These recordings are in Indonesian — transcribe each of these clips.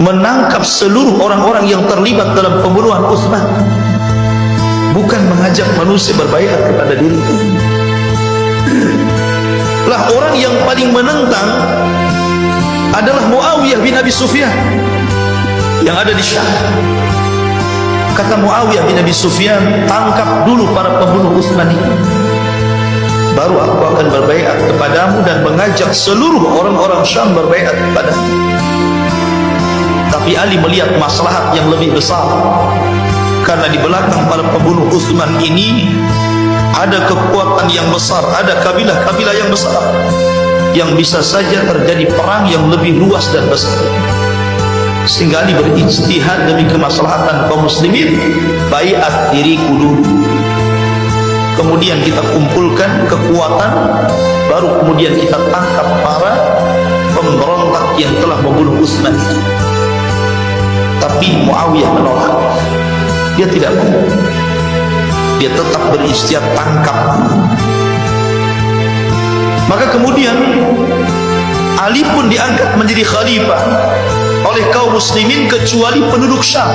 menangkap seluruh orang-orang yang terlibat dalam pembunuhan Utsman, bukan mengajak manusia berbaiat kepada dirinya. Lah orang yang paling menentang adalah Muawiyah bin Abi Sufyan yang ada di Syam. Kata Muawiyah bin Abi Sufyan, tangkap dulu para pembunuh Utsman ini, baru aku akan berbaiat kepadamu dan mengajak seluruh orang-orang Syam berbaiat kepadamu. Tapi Ali melihat maslahat yang lebih besar, karena di belakang para pembunuh Utsman ini ada kekuatan yang besar, ada kabilah-kabilah yang besar, yang bisa saja terjadi perang yang lebih luas dan besar. Sehingga Ali berijtihad demi kemaslahatan kaum muslimin, baiat diriku dulu, kemudian kita kumpulkan kekuatan, baru kemudian kita tangkap para pemberontak yang telah membunuh Utsman itu. Tapi Muawiyah menolak, dia tidak mau, dia tetap berijtihad tangkap. Maka kemudian Ali pun diangkat menjadi khalifah oleh kaum muslimin kecuali penduduk Syam.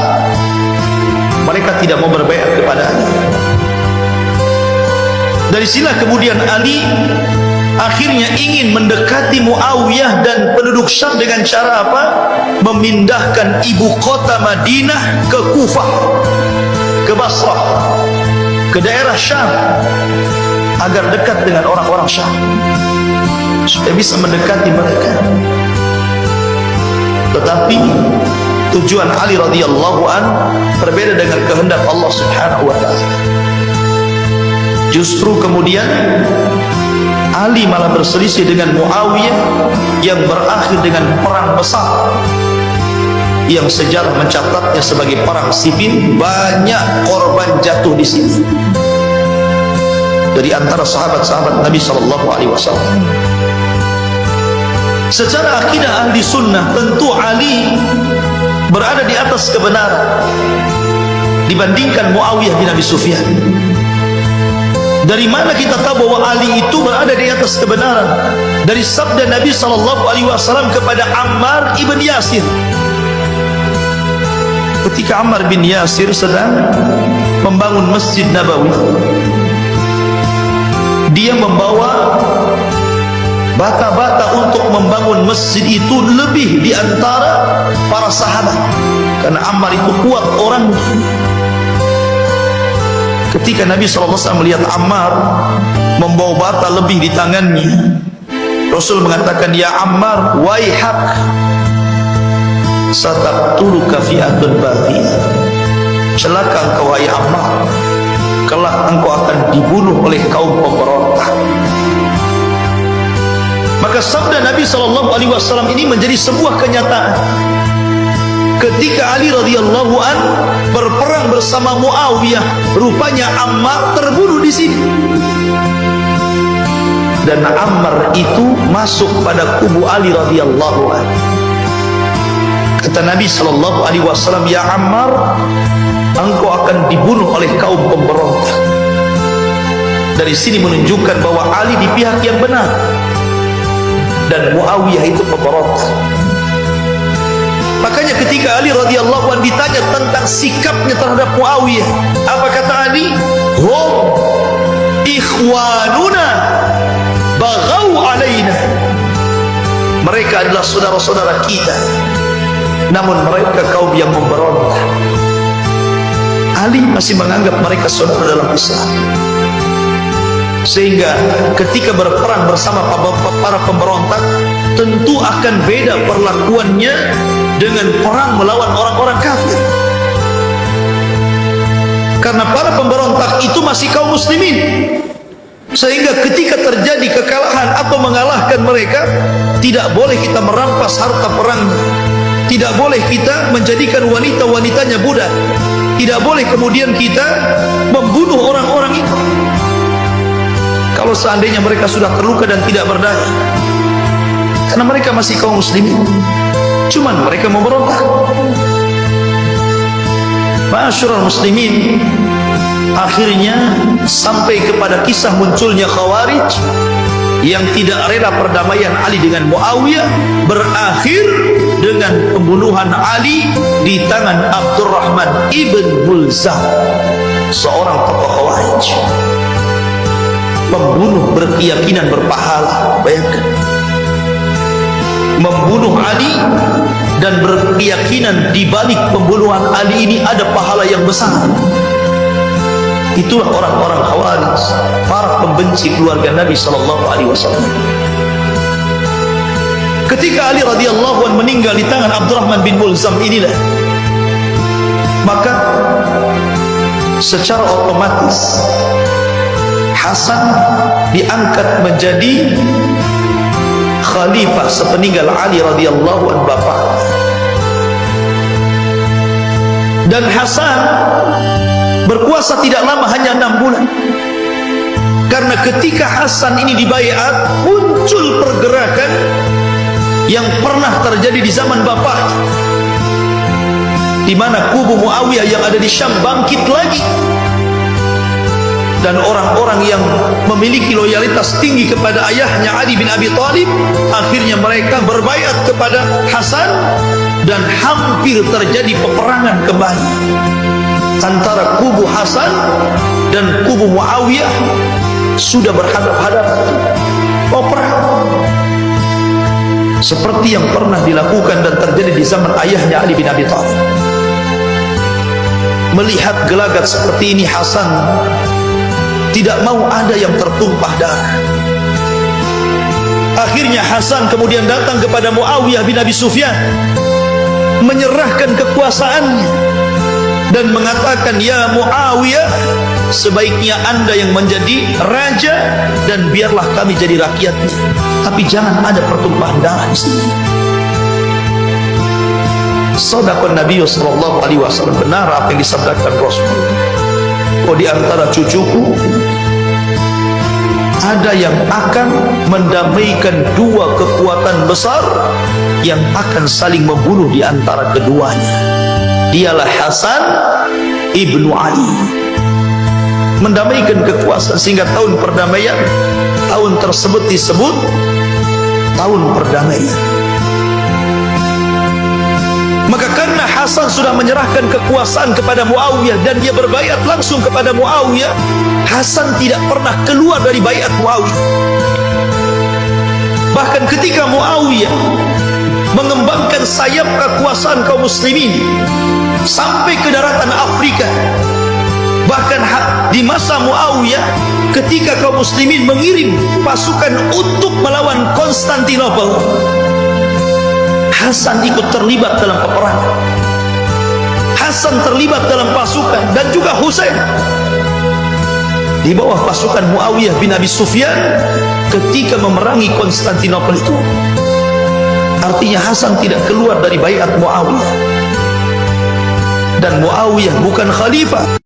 Mereka tidak mau berbaiat kepada Ali. Dari sinilah kemudian Ali akhirnya ingin mendekati Muawiyah dan penduduk Syam dengan cara apa? Memindahkan ibu kota Madinah ke Kufah, ke Basrah, ke daerah Syam, agar dekat dengan orang-orang Syam, supaya bisa mendekati mereka. Tetapi tujuan Ali radhiyallahu an berbeda dengan kehendak Allah Subhanahu wa taala. Justru kemudian Ali malah berselisih dengan Muawiyah yang berakhir dengan perang besar yang sejarah mencatatnya sebagai perang sipil. Banyak korban jatuh di sini dari antara sahabat-sahabat Nabi sallallahu alaihi wasallam. Secara akidah ahli sunnah, tentu Ali berada di atas kebenaran dibandingkan Muawiyah bin Abi Sufyan. Dari mana kita tahu bahwa Ali itu berada di atas kebenaran? Dari sabda Nabi SAW kepada Ammar ibn Yasir. Ketika Ammar bin Yasir sedang membangun Masjid Nabawi, dia membawa bata-bata untuk membangun masjid itu lebih di antara para sahabat, karena Ammar itu kuat orangnya. Ketika Nabi SAW melihat Ammar membawa bata lebih di tangannya, Rasul mengatakan, ya Ammar, waihak, sataqtuluka fi'atun baghiyah, celaka engkau wahai Ammar, kelak engkau akan dibunuh oleh kaum pemberontak. Maka sabda Nabi SAW ini menjadi sebuah kenyataan. Ketika Ali radhiyallahu an berperang bersama Muawiyah, rupanya Ammar terbunuh di sini. Dan Ammar itu masuk pada kubu Ali radhiyallahu an. Kata Nabi SAW, ya Ammar, engkau akan dibunuh oleh kaum pemberontak. Dari sini menunjukkan bahwa Ali di pihak yang benar dan Muawiyah itu pemberontak. Makanya ketika Ali radhiyallahu anhu ditanya tentang sikapnya terhadap Muawiyah, apa kata Ali? Hum ikhwanuna baghau alaina. Mereka adalah saudara-saudara kita, namun mereka kaum yang memberontak. Ali masih menganggap mereka saudara dalam Islam. Sehingga ketika berperang bersama para pemberontak, tentu akan beda perlakuannya dengan perang melawan orang-orang kafir. Karena para pemberontak itu masih kaum muslimin, sehingga ketika terjadi kekalahan atau mengalahkan mereka, tidak boleh kita merampas harta perangnya, tidak boleh kita menjadikan wanita-wanitanya budak, tidak boleh kemudian kita membunuh orang-orang itu. Kalau seandainya mereka sudah terluka dan tidak berdaya, karena mereka masih kaum muslimin, cuman mereka memberontak. Ma'asyiral muslimin, akhirnya sampai kepada kisah munculnya Khawarij yang tidak rela perdamaian Ali dengan Muawiyah, berakhir dengan dengan pembunuhan Ali di tangan Abdurrahman ibn Mulzam, seorang tokoh Khawarij. Membunuh berkeyakinan berpahala. Bayangkan, membunuh Ali dan berkeyakinan di balik pembunuhan Ali ini ada pahala yang besar. Itulah orang-orang Khawarij, para pembenci keluarga Nabi SAW. Ketika Ali radhiyallahu anhu meninggal di tangan Abdurrahman bin Mulzam inilah, maka secara otomatis Hasan diangkat menjadi khalifah sepeninggal Ali radhiyallahu anhu bapak. Dan Hasan berkuasa tidak lama, hanya 6 bulan. Karena ketika Hasan ini dibaiat, muncul pergerakan yang pernah terjadi di zaman bapak, di mana kubu Muawiyah yang ada di Syam bangkit lagi, dan orang-orang yang memiliki loyalitas tinggi kepada ayahnya Ali bin Abi Thalib, akhirnya mereka berbaiat kepada Hasan, dan hampir terjadi peperangan kembali antara kubu Hasan dan kubu Muawiyah. Sudah berhadap-hadapan, perang seperti yang pernah dilakukan dan terjadi di zaman ayahnya Ali bin Abi Thalib. Melihat gelagat seperti ini, Hasan tidak mau ada yang tertumpah darah. Akhirnya Hasan kemudian datang kepada Muawiyah bin Abi Sufyan, menyerahkan kekuasaannya dan mengatakan, "Ya Muawiyah, sebaiknya Anda yang menjadi raja dan biarlah kami jadi rakyatnya, tapi jangan ada pertumpahan darah di sini." Sadaqan Nabi sallallahu alaihi wasallam, benar apa yang disabdakan Rasul. Oh, di antara cucuku ada yang akan mendamaikan dua kekuatan besar yang akan saling membunuh di antara keduanya. Dialah Hasan ibnu Ali. Mendamaikan kekuasaan, sehingga tahun perdamaian, tahun tersebut disebut tahun perdamaian. Maka karena Hasan sudah menyerahkan kekuasaan kepada Muawiyah dan dia berbaiat langsung kepada Muawiyah, Hasan tidak pernah keluar dari baiat Muawiyah. Bahkan ketika Muawiyah mengembangkan sayap kekuasaan kaum muslimin sampai ke daratan Afrika, bahkan di masa Muawiyah ketika kaum muslimin mengirim pasukan untuk melawan Konstantinopel, Hasan ikut terlibat dalam peperangan. Hasan terlibat dalam pasukan, dan juga Husain di bawah pasukan Muawiyah bin Abi Sufyan ketika memerangi Konstantinopel itu. Artinya Hasan tidak keluar dari baiat Muawiyah, dan Muawiyah bukan khalifah.